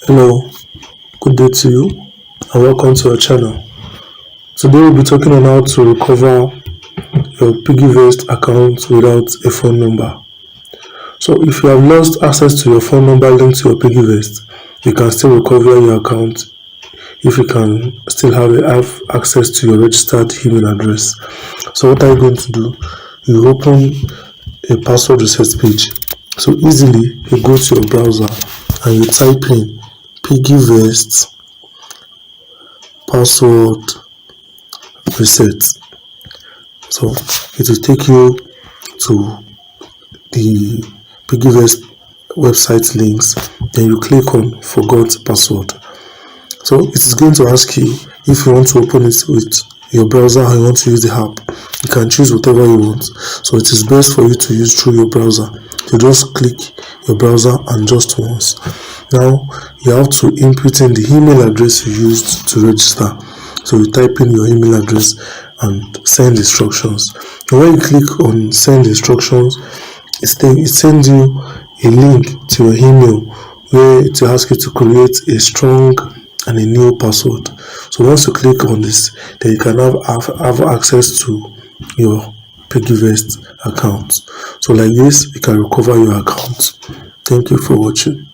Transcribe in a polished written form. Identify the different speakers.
Speaker 1: Hello, good day to you and welcome to our channel. Today we'll be talking on how to recover your PiggyVest account without a phone number. So if you have lost access to your phone number linked to your PiggyVest, you can still recover your account if you can still have access to your registered email address. So what are you going to do? You open a password reset page. So easily you go to your browser and you type in PiggyVest password reset. So it will take you to the PiggyVest website links. Then you click on forgot password. So it is going to ask you if you want to open it with your browser or you want to use the app. You can choose whatever you want. So it is best for you to use through your browser. You just click your browser and just once. Now you have to input in the email address you used to register. So you type in your email address and send instructions. And when you click on send instructions, it sends you a link to your email where it will ask you to create a strong and a new password. So once you click on this, then you can have access to your PiggyVest account. So like this, you can recover your account. Thank you for watching.